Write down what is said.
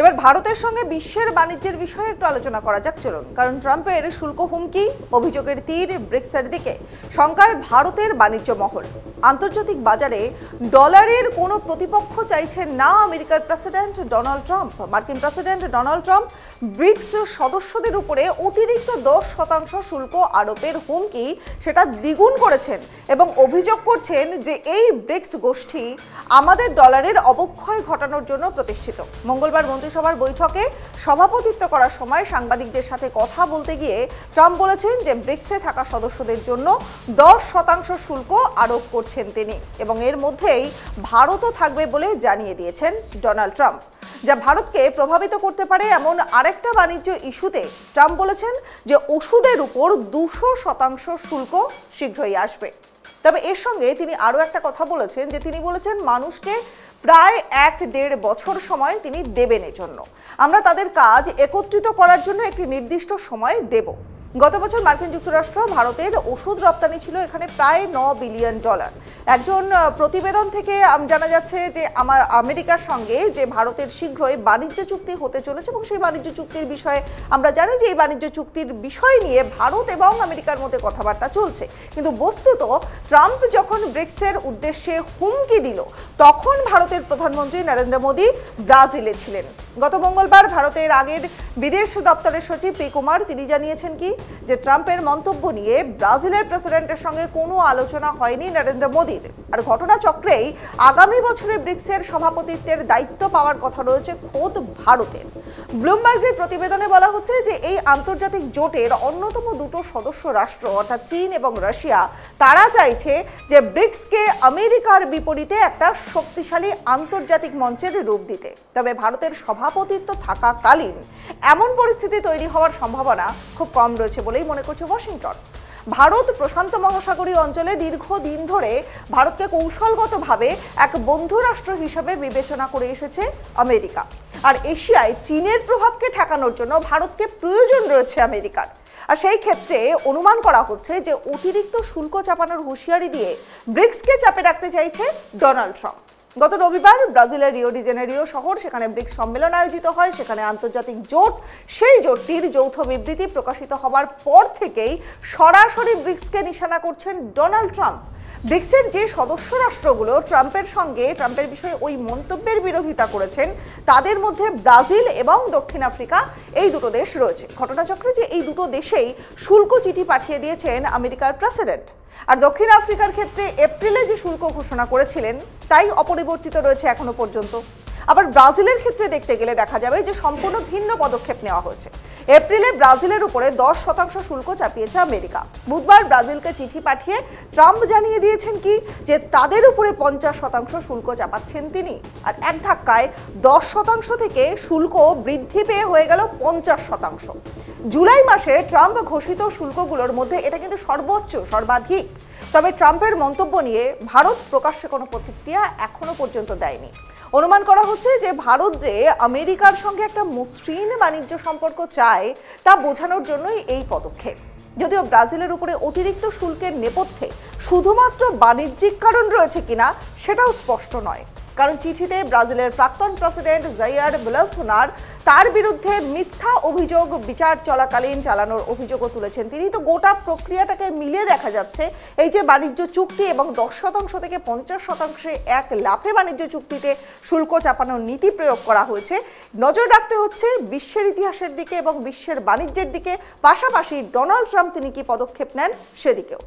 এবার ভারতের সঙ্গে বিশ্বের বাণিজ্যের বিষয়ে একটু আলোচনা করা যাক চলুন। কারণ ট্রাম্পের শুল্ক হুমকি, অভিযোগের তীর ব্রিক্সের দিকে, শঙ্কায় ভারতের বাণিজ্য মহল। আন্তর্জাতিক বাজারে ডলারের কোনো প্রতিপক্ষ চাইছেন না আমেরিকার প্রেসিডেন্ট ডোনাল্ড ট্রাম্প। মার্কিন প্রেসিডেন্ট ডোনাল্ড ট্রাম্প ব্রিক্স সদস্যদের উপরে অতিরিক্ত 10% শুল্ক আরোপের হুমকি সেটা দ্বিগুণ করেছেন এবং অভিযোগ করছেন যে এই ব্রিক্স গোষ্ঠী আমাদের ডলারের অবক্ষয় ঘটানোর জন্য প্রতিষ্ঠিত। মঙ্গলবার মন্ত্রিসভার বৈঠকে সভাপতিত্ব করার সময় সাংবাদিকদের সাথে কথা বলতে গিয়ে ট্রাম্প বলেছেন যে ব্রিক্সে থাকা সদস্যদের জন্য 10% শুল্ক আরোপ করছেন তিনি এবং এর মধ্যেই ভারতও থাকবে বলে জানিয়ে দিয়েছেন ডোনাল্ড ট্রাম্প। যা ভারতকে প্রভাবিত করতে পারে এমন আরেকটা বাণিজ্য ইস্যুতে ট্রাম্প বলেছেন যে ওষুধের উপর 200% শুল্ক শীঘ্রই আসবে। তবে এর সঙ্গে তিনি আরও একটা কথা বলেছেন যে তিনি বলেছেন মানুষকে প্রায় 1-1.5 বছর সময় তিনি দেবেন এজন্য। আমরা তাদের কাজ একত্রিত করার জন্য একটি নির্দিষ্ট সময় দেব। গত বছর মার্কিন যুক্তরাষ্ট্র ভারতের ওষুধ রপ্তানি ছিল এখানে প্রায় $9 বিলিয়ন। একজন প্রতিবেদন থেকে জানা যাচ্ছে যে আমেরিকার সঙ্গে যে ভারতের শীঘ্রই বাণিজ্য চুক্তি হতে চলেছে এবং সেই বাণিজ্য চুক্তির বিষয়ে আমরা জানি যে এই বাণিজ্য চুক্তির বিষয় নিয়ে ভারত এবং আমেরিকার মধ্যে কথাবার্তা চলছে। কিন্তু বস্তুত ট্রাম্প যখন ব্রিক্সের উদ্দেশ্যে হুমকি দিল তখন ভারতের প্রধানমন্ত্রী নরেন্দ্র মোদী ব্রাজিলে ছিলেন। গত মঙ্গলবার ভারতের আগের বিদেশ দপ্তরের সচিব পি কুমার তিনি জানিয়েছেন কি যে ট্রাম্পের মন্তব্য নিয়ে ব্রাজিলের প্রেসিডেন্টের সঙ্গে কোনো আলোচনা হয়নি নরেন্দ্র মোদীর। আর ঘটনাচক্রেই আগামী বছরে ব্রিক্সের সভাপতিত্বের দায়িত্ব পাওয়ার কথা রয়েছে খোদ ভারতের। ব্লুমবার্গের প্রতিবেদনে বলা হচ্ছে যে এই আন্তর্জাতিক জোটের অন্যতম দুটো সদস্য রাষ্ট্র অর্থাৎ চীন এবং রাশিয়া তারা চাইছে যে ব্রিক্সকে আমেরিকার বিপরীতে একটা শক্তিশালী আন্তর্জাতিক মঞ্চের রূপ দিতে। তবে ভারতের সভাপতিত্ব থাকাকালীন এমন পরিস্থিতি তৈরি হওয়ার সম্ভাবনা খুব কম রয়েছে বলেই মনে করছে ওয়াশিংটন। ভারত প্রশান্ত মহাসাগরীয় অঞ্চলে দীর্ঘদিন ধরে ভারতকে কৌশলগতভাবে এক বন্ধু রাষ্ট্র হিসেবে বিবেচনা করে এসেছে আমেরিকা। আর এশিয়ায় চীনের প্রভাবকে ঠেকানোর জন্য ভারতকে প্রয়োজন রয়েছে আমেরিকার। আর সেই ক্ষেত্রে অনুমান করা হচ্ছে যে অতিরিক্ত শুল্ক চাপানোর হুঁশিয়ারি দিয়ে ব্রিক্সকে চাপে রাখতে চাইছে ডোনাল্ড ট্রাম্প। গত রবিবার ব্রাজিলের রিও ডি জেনেরিও শহর সেখানে ব্রিক্স সম্মেলন আয়োজিত হয়। সেখানে আন্তর্জাতিক জোট সেই জোটটির যৌথ বিবৃতি প্রকাশিত হওয়ার পর থেকেই সরাসরি ব্রিক্সকে নিশানা করছেন ডোনাল্ড ট্রাম্প। ব্রিক্সের যে সদস্য রাষ্ট্রগুলো ট্রাম্পের বিষয়ে ওই মন্তব্যের বিরোধিতা করেছেন তাদের মধ্যে ব্রাজিল এবং দক্ষিণ আফ্রিকা এই দুটো দেশ রয়েছে। ঘটনাচক্রে যে এই দুটো দেশেই শুল্ক চিঠি পাঠিয়ে দিয়েছেন আমেরিকার প্রেসিডেন্ট। আর দক্ষিণ আফ্রিকার ক্ষেত্রে এপ্রিলে যে শুল্ক ঘোষণা করেছিলেন তাই অপরিবর্তিত রয়েছে এখনো পর্যন্ত। আবার ব্রাজিলের ক্ষেত্রে দেখতে গেলে দেখা যাবে যে সম্পূর্ণ ভিন্ন পদক্ষেপ নেওয়া হয়েছে। এপ্রিলে ব্রাজিলের উপরে 10% শুল্ক চাপিয়েছে আমেরিকা। বুধবার ব্রাজিলকে চিঠি পাঠিয়ে ট্রাম্প জানিয়ে দিয়েছেন কি যে তাদের উপরে 50% শুল্ক চাপাচ্ছেন তিনি। আর এক ধাক্কায় 10% থেকে শুল্ক বৃদ্ধি পেয়ে হয়ে গেল 50%। জুলাই মাসে ট্রাম্প ঘোষিত শুল্কগুলোর মধ্যে এটা কিন্তু সর্বাধিক। তবে ট্রাম্পের মন্তব্য নিয়ে ভারত প্রকাশ্যে কোনো প্রতিক্রিয়া এখনো পর্যন্ত দেয়নি। অনুমান করা হচ্ছে যে ভারত যে আমেরিকার সঙ্গে একটা মসৃণ বাণিজ্য সম্পর্ক চায় তা বোঝানোর জন্যই এই পদক্ষেপ। যদিও ব্রাজিলের উপরে অতিরিক্ত শুল্কের নেপথ্যে শুধুমাত্র বাণিজ্যিক কারণ রয়েছে কিনা সেটাও স্পষ্ট নয়। কারণ চিঠিতে ব্রাজিলের প্রাক্তন প্রেসিডেন্ট জাইয়ার বোলসোনার তার বিরুদ্ধে মিথ্যা অভিযোগ বিচার চলাকালীন চালানোর অভিযোগও তুলেছেন তিনি। তো গোটা প্রক্রিয়াটাকে মিলিয়ে দেখা যাচ্ছে এই যে বাণিজ্য চুক্তি এবং 10% থেকে 50% এক লাফে বাণিজ্য চুক্তিতে শুল্ক চাপানোর নীতি প্রয়োগ করা হয়েছে। নজর রাখতে হচ্ছে বিশ্বের ইতিহাসের দিকে এবং বিশ্বের বাণিজ্যের দিকে, পাশাপাশি ডোনাল্ড ট্রাম্প তিনি কি পদক্ষেপ নেন সেদিকেও।